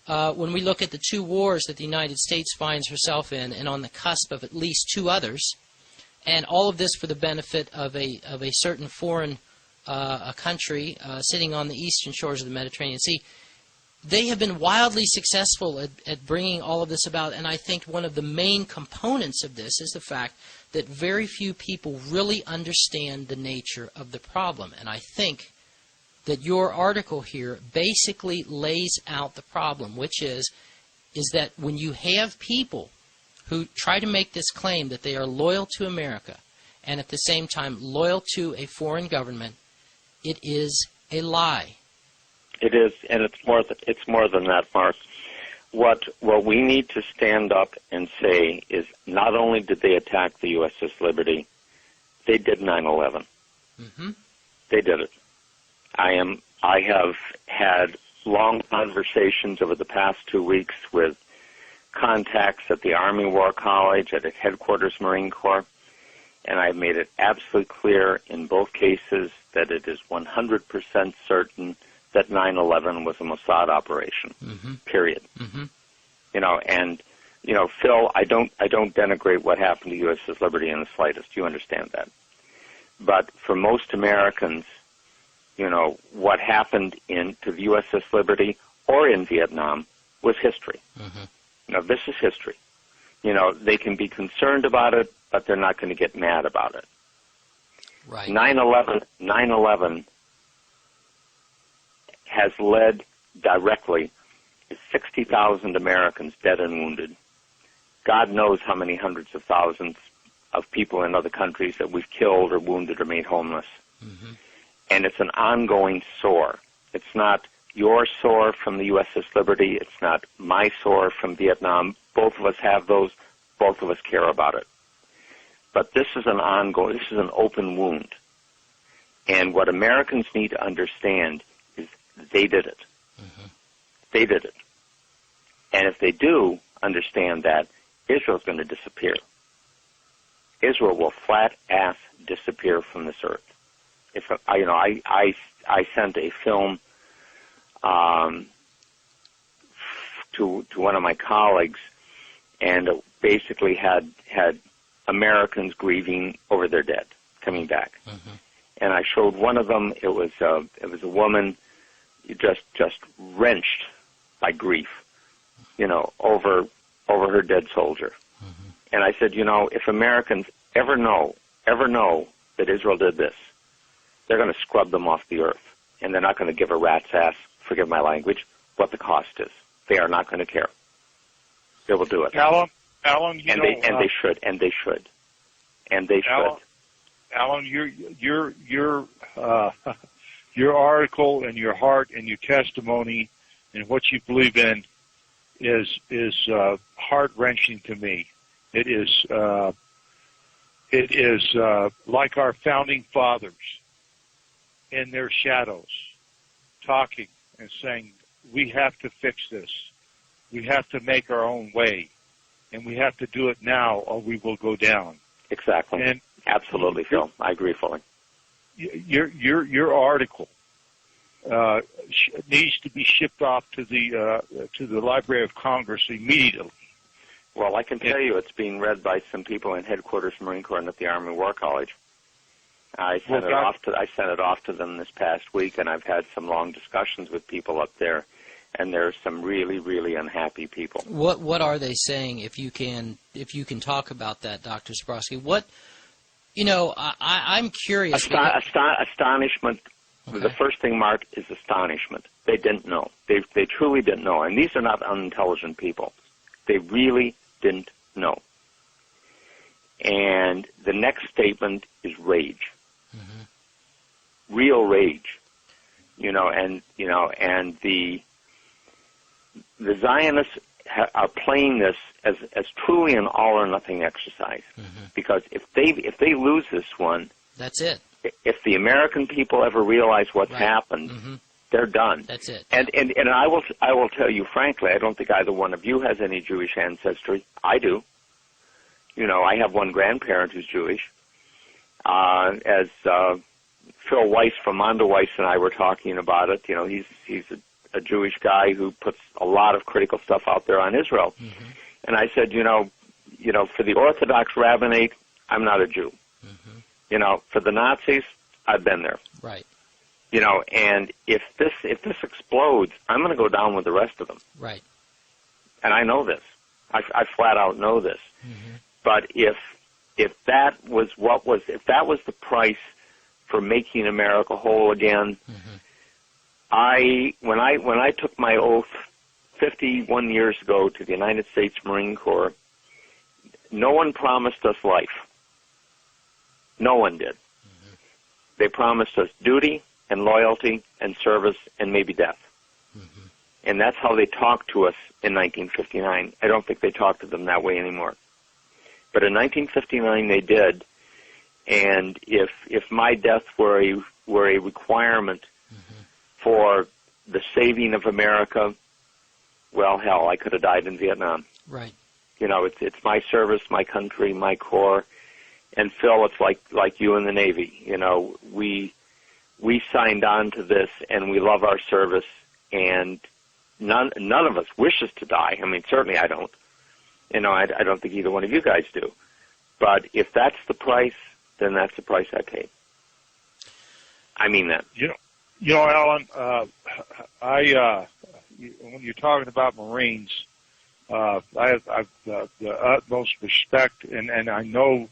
when we look at the two wars that the United States finds herself in, and on the cusp of at least two others, and all of this for the benefit of a certain foreign a country sitting on the eastern shores of the Mediterranean Sea, they have been wildly successful at bringing all of this about. And I think one of the main components of this is the fact that very few people really understand the nature of the problem. And I think that your article here basically lays out the problem, which is that when you have people who try to make this claim that they are loyal to America and at the same time loyal to a foreign government, it is a lie. It is, and it's more than that, Mark. What we need to stand up and say is not only did they attack the USS Liberty, they did 9/11. Mm-hmm. They did it. I have had long conversations over the past 2 weeks with contacts at the Army War College, at Headquarters Marine Corps, and I've made it absolutely clear in both cases that it is 100% certain that 9/11 was a Mossad operation. Mm-hmm. Period. Mm-hmm. Phil, I don't denigrate what happened to USS Liberty in the slightest. You understand that. But for most Americans, what happened to the USS Liberty or in Vietnam was history. Mm-hmm. This is history. They can be concerned about it, but they're not going to get mad about it. Right. 9/11 has led directly to 60,000 Americans dead and wounded. God knows how many hundreds of thousands of people in other countries that we've killed or wounded or made homeless. Mm-hmm. And it's an ongoing sore. It's not your sore from the USS Liberty. It's not my sore from Vietnam. Both of us have those. Both of us care about it. But this is this is an open wound. And what Americans need to understand is they did it. Mm-hmm. They did it. And if they do understand that, Israel's going to disappear. Israel will flat-ass disappear from this earth. If I sent a film to one of my colleagues, and it basically had Americans grieving over their dead coming back. Mm-hmm. And I showed one of them. It was a woman just wrenched by grief, over her dead soldier. Mm-hmm. And I said, if Americans ever know that Israel did this, they're going to scrub them off the earth, and they're not going to give a rat's ass, forgive my language, what the cost is. They are not going to care. They will do it. Alan, they should. Alan, your article and your heart and your testimony and what you believe in is heart-wrenching to me. It is like our founding fathers in their shadows talking and saying, we have to fix this. We have to make our own way. And we have to do it now or we will go down. Exactly. And absolutely, Phil. I agree fully. Your article needs to be shipped off to the Library of Congress immediately. Well, I can tell you it's being read by some people in Headquarters Marine Corps and at the Army War College. I sent it off to them this past week, and I've had some long discussions with people up there, and there are some really, really unhappy people. What are they saying? If you can talk about that, Dr. Zabrowski, what I'm curious. Astonishment. Okay. The first thing, Mark, is astonishment. They didn't know. They truly didn't know, and these are not unintelligent people. They really didn't know. And the next statement is rage. Mm-hmm. Real rage. And the Zionists are playing this as truly an all or nothing exercise. Mm-hmm. Because if they lose this one, that's it. If the American people ever realize what's happened, mm-hmm. they're done. That's it. And I will tell you frankly, I don't think either one of you has any Jewish ancestry. I do. I have one grandparent who's Jewish. As Phil Weiss from Mondo Weiss and I were talking about it, he's a Jewish guy who puts a lot of critical stuff out there on Israel. Mm-hmm. And I said, for the Orthodox rabbinate, I'm not a Jew. Mm-hmm. For the Nazis, I've been there. Right. And if this explodes, I'm going to go down with the rest of them. Right. And I know this. I flat out know this. Mm-hmm. But if that was the price for making America whole again, mm-hmm. when I took my oath 51 years ago to the United States Marine Corps, no one promised us life. No one did. Mm-hmm. They promised us duty and loyalty and service and maybe death. Mm-hmm. And that's how they talked to us in 1959. I don't think they talk to them that way anymore. But in 1959 they did. And if my death were a requirement mm-hmm. for the saving of America, well, hell, I could have died in Vietnam. Right. It's my service, my country, my Corps. And Phil, it's like you in the Navy. We signed on to this, and we love our service, and none of us wishes to die. I mean, certainly I don't. I don't think either one of you guys do. But if that's the price, then that's the price I paid. I mean that. Alan, when you're talking about Marines, I have the utmost respect, and I know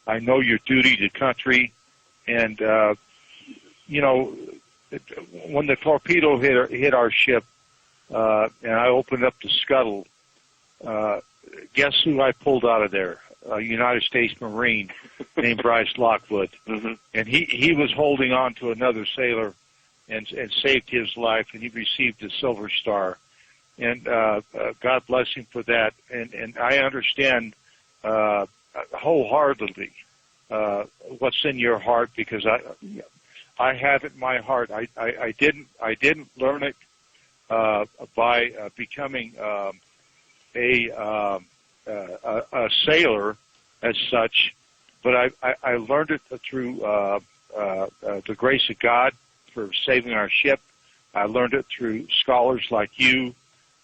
your duty to country, and when the torpedo hit our ship, and I opened up the scuttle, guess who I pulled out of there? A United States Marine named Bryce Lockwood. Mm-hmm. And he was holding on to another sailor and saved his life, and he received a Silver Star. And God bless him for that. And I understand wholeheartedly what's in your heart, because I have it in my heart. I didn't learn it by becoming a sailor as such, but I learned it through the grace of God for saving our ship. I learned it through scholars like you.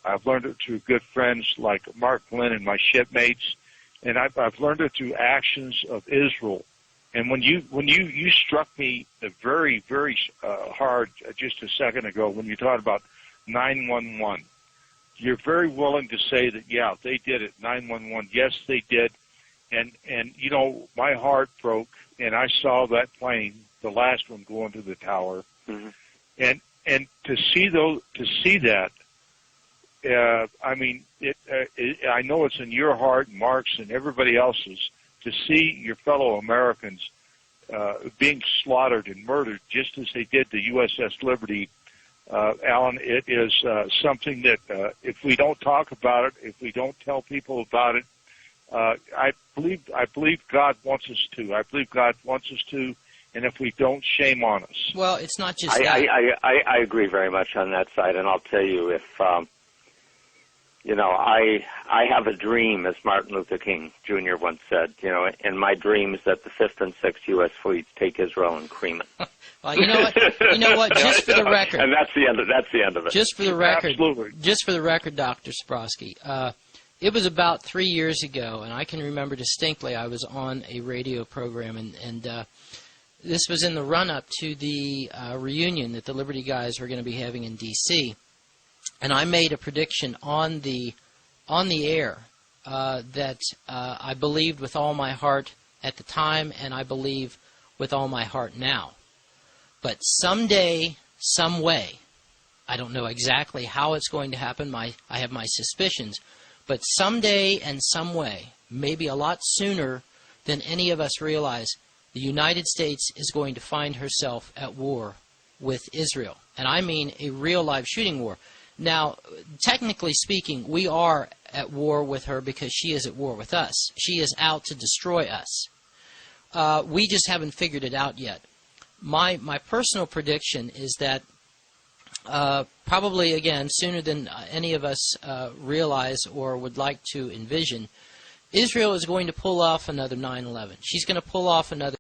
I've learned it through good friends like Mark Glenn and my shipmates, and I've learned it through actions of Israel. And when you struck me very, very hard just a second ago when you talked about 911, you're very willing to say that, yeah, they did it, 911. Yes, they did. And my heart broke, and I saw that plane, the last one, go into the tower. Mm-hmm. And to see that, I mean, I know it's in your heart, Mark's, and everybody else's, to see your fellow Americans being slaughtered and murdered just as they did the USS Liberty. Alan, it is something that if we don't talk about it, if we don't tell people about it, I believe God wants us to. I believe God wants us to, and if we don't, shame on us. Well, it's not just that. I agree very much on that side, and I'll tell you, if I have a dream, as Martin Luther King Jr. once said, and my dream is that the 5th and 6th U.S. fleets take Israel and cream it. Well, you know what? Just for the record, and that's the end of it. Just for the record, absolutely. Just for the record, Dr. Sprosky, it was about 3 years ago, and I can remember distinctly. I was on a radio program, and this was in the run-up to the reunion that the Liberty guys were going to be having in D.C. And I made a prediction on the air that I believed with all my heart at the time, and I believe with all my heart now. But someday, some way, I don't know exactly how it's going to happen. I have my suspicions. But someday and some way, maybe a lot sooner than any of us realize, the United States is going to find herself at war with Israel. And I mean a real live shooting war. Now, technically speaking, we are at war with her because she is at war with us. She is out to destroy us. We just haven't figured it out yet. My personal prediction is that probably, again, sooner than any of us realize or would like to envision, Israel is going to pull off another 9/11. She's going to pull off another